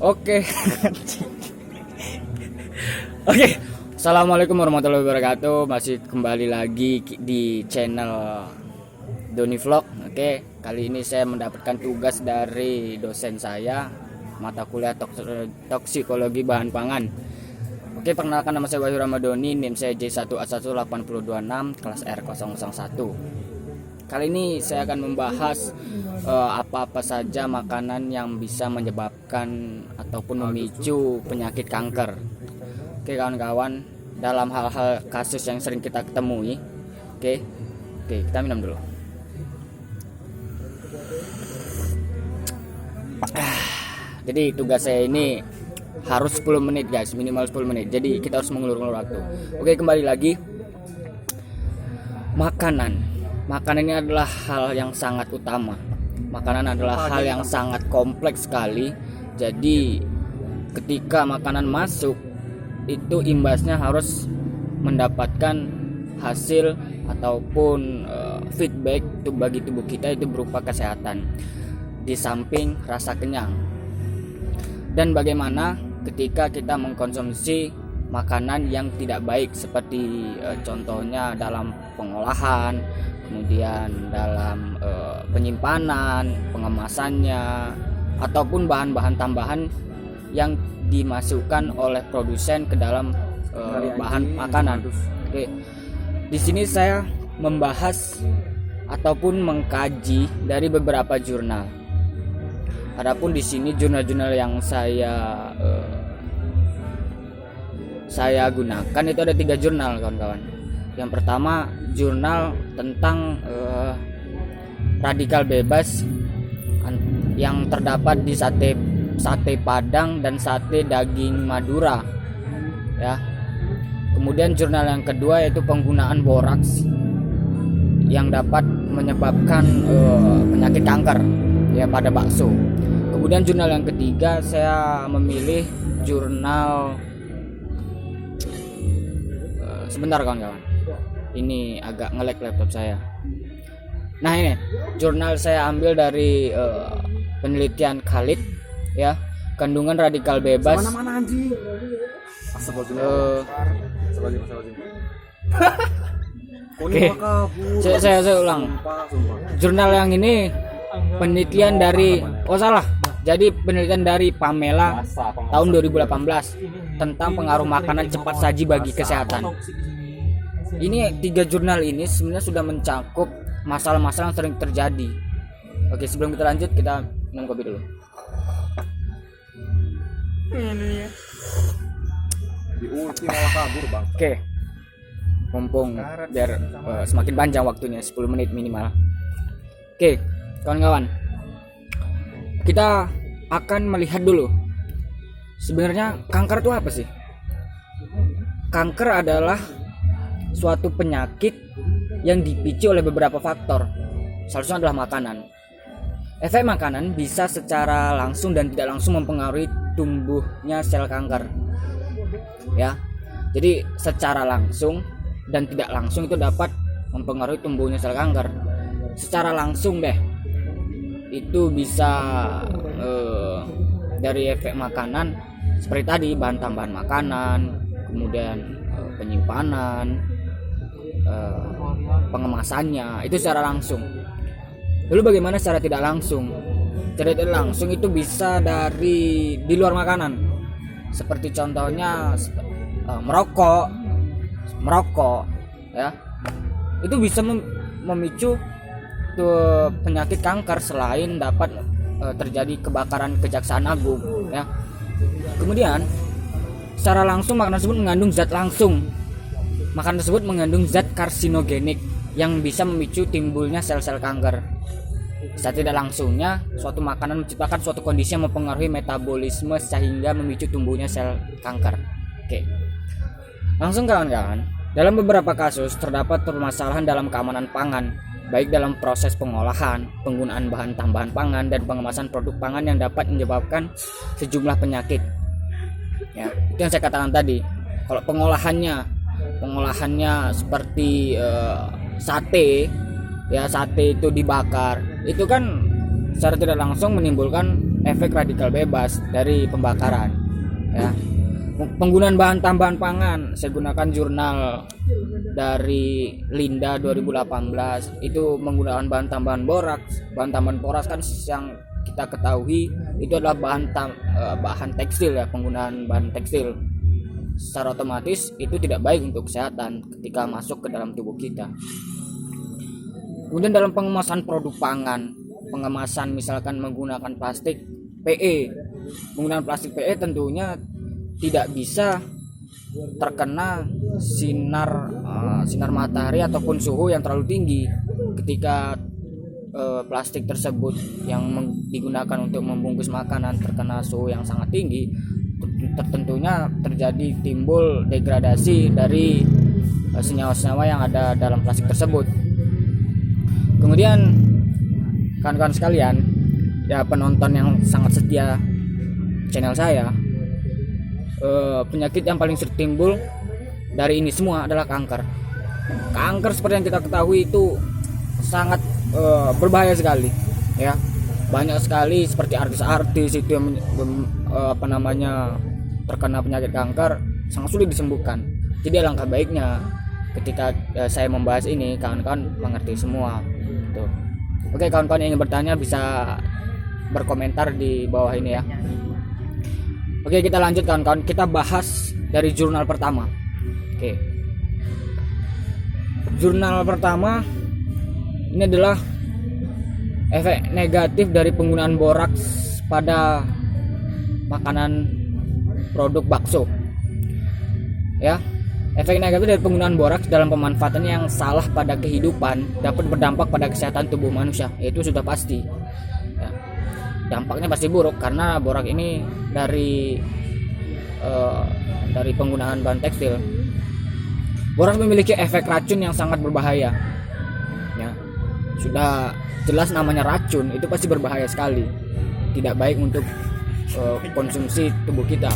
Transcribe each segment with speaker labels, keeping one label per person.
Speaker 1: Oke. Oke. Assalamualaikum warahmatullahi wabarakatuh. Masih kembali lagi di channel Doni Vlog. Oke, kali ini saya mendapatkan tugas dari dosen saya mata kuliah toksikologi bahan pangan. Oke, perkenalkan nama saya Wahyu Ramadhani, NIM saya J1A18026 kelas R001. Kali ini saya akan membahas apa-apa saja makanan yang bisa menyebabkan ataupun memicu penyakit kanker. Oke kawan-kawan, dalam hal-hal kasus yang sering kita temui. Oke, kita minum dulu. Jadi tugas saya ini harus 10 menit guys, minimal 10 menit. Jadi kita harus mengulur-ulur waktu. Oke, kembali lagi. Makanan ini adalah hal yang sangat utama. Makanan adalah hal yang sangat kompleks sekali. Jadi ketika makanan masuk, itu imbasnya harus mendapatkan hasil ataupun feedback bagi tubuh kita, itu berupa kesehatan di samping rasa kenyang. Dan bagaimana ketika kita mengkonsumsi makanan yang tidak baik, seperti contohnya dalam pengolahan, kemudian dalam penyimpanan, pengemasannya, ataupun bahan-bahan tambahan yang dimasukkan oleh produsen ke dalam bahan makanan. Oke. Di sini saya membahas ataupun mengkaji dari beberapa jurnal. Adapun di sini jurnal-jurnal yang saya gunakan itu ada 3 jurnal kawan-kawan. Yang pertama jurnal tentang radikal bebas yang terdapat di sate Padang dan sate daging Madura, ya. Kemudian jurnal yang kedua yaitu penggunaan boraks yang dapat menyebabkan penyakit kanker, ya, pada bakso. Kemudian jurnal yang ketiga saya memilih jurnal sebentar kawan-kawan, ini agak nge-lag laptop saya. Nah, ini jurnal saya ambil dari penelitian Khalid, ya, kandungan radikal bebas.
Speaker 2: Mana anjing?
Speaker 1: Oke, saya ulang. Jurnal yang ini penelitian dari Jadi penelitian dari Pamela tahun 2018 tentang pengaruh makanan cepat saji bagi kesehatan. Ini 3 jurnal ini sebenarnya sudah mencakup masalah-masalah yang sering terjadi. Oke, sebelum kita lanjut, kita minum kopi dulu. Oke, mumpung biar semakin panjang waktunya, 10 menit minimal. Oke, kawan-kawan, kita akan melihat dulu sebenarnya kanker itu apa sih. Kanker adalah suatu penyakit yang dipicu oleh beberapa faktor. Salah satunya adalah makanan. Efek makanan bisa secara langsung dan tidak langsung mempengaruhi tumbuhnya sel kanker, ya. Jadi secara langsung dan tidak langsung itu dapat mempengaruhi tumbuhnya sel kanker. Secara langsung deh, itu bisa dari efek makanan seperti tadi, bahan tambahan makanan, kemudian penyimpanan, pengemasannya, itu secara langsung. Lalu bagaimana secara tidak langsung? Secara tidak langsung itu bisa dari di luar makanan, seperti contohnya merokok, ya, itu bisa memicu penyakit kanker selain dapat terjadi kebakaran Kejaksaan Agung, ya. Kemudian secara langsung makanan tersebut mengandung zat makanan tersebut mengandung zat karsinogenik yang bisa memicu timbulnya sel-sel kanker. Secara tidak langsungnya suatu makanan menciptakan suatu kondisi yang mempengaruhi metabolisme sehingga memicu tumbuhnya sel kanker. Oke. Langsung kawan-kawan, dalam beberapa kasus terdapat permasalahan dalam keamanan pangan, baik dalam proses pengolahan, penggunaan bahan tambahan pangan, dan pengemasan produk pangan yang dapat menyebabkan sejumlah penyakit. Ya, itu yang saya katakan tadi. Kalau pengolahannya seperti sate, ya, sate itu dibakar, itu kan secara tidak langsung menimbulkan efek radikal bebas dari pembakaran. Ya, penggunaan bahan tambahan pangan, saya gunakan jurnal dari Linda 2018 itu menggunakan bahan tambahan boraks. Bahan tambahan borax kan yang kita ketahui itu adalah bahan tekstil ya, penggunaan bahan tekstil. Secara otomatis itu tidak baik untuk kesehatan ketika masuk ke dalam tubuh kita. Kemudian dalam pengemasan produk pangan, pengemasan misalkan menggunakan plastik PE. Penggunaan plastik PE tentunya tidak bisa terkena sinar matahari ataupun suhu yang terlalu tinggi. Ketika plastik tersebut yang digunakan untuk membungkus makanan terkena suhu yang sangat tinggi, tentunya terjadi timbul degradasi dari senyawa-senyawa yang ada dalam plastik tersebut. Kemudian kawan-kawan sekalian, ya penonton yang sangat setia channel saya, penyakit yang paling sering timbul dari ini semua adalah kanker. Kanker seperti yang kita ketahui itu sangat berbahaya sekali, ya. Banyak sekali seperti artis-artis itu yang terkena penyakit kanker sangat sulit disembuhkan. Jadi alangkah baiknya ketika saya membahas ini kawan-kawan mengerti semua. Tuh. Oke, kawan-kawan yang ingin bertanya bisa berkomentar di bawah ini ya. Oke, kita lanjut kawan-kawan. Kita bahas dari jurnal pertama. Oke. Jurnal pertama ini adalah efek negatif dari penggunaan boraks pada makanan produk bakso. Ya. Efek negatif dari penggunaan boraks dalam pemanfaatannya yang salah pada kehidupan dapat berdampak pada kesehatan tubuh manusia. Itu sudah pasti. Ya. Dampaknya pasti buruk karena boraks ini dari penggunaan bahan tekstil. Boraks memiliki efek racun yang sangat berbahaya. Ya. Sudah jelas namanya racun, itu pasti berbahaya sekali. Tidak baik untuk konsumsi tubuh kita.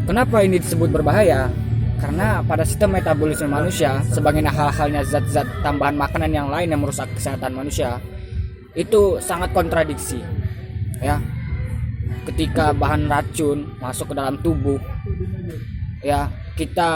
Speaker 1: Kenapa ini disebut berbahaya? Karena pada sistem metabolisme manusia, sebagaimana halnya zat-zat tambahan makanan yang lain yang merusak kesehatan manusia, itu sangat kontradiksi. Ya, ketika bahan racun masuk ke dalam tubuh, ya kita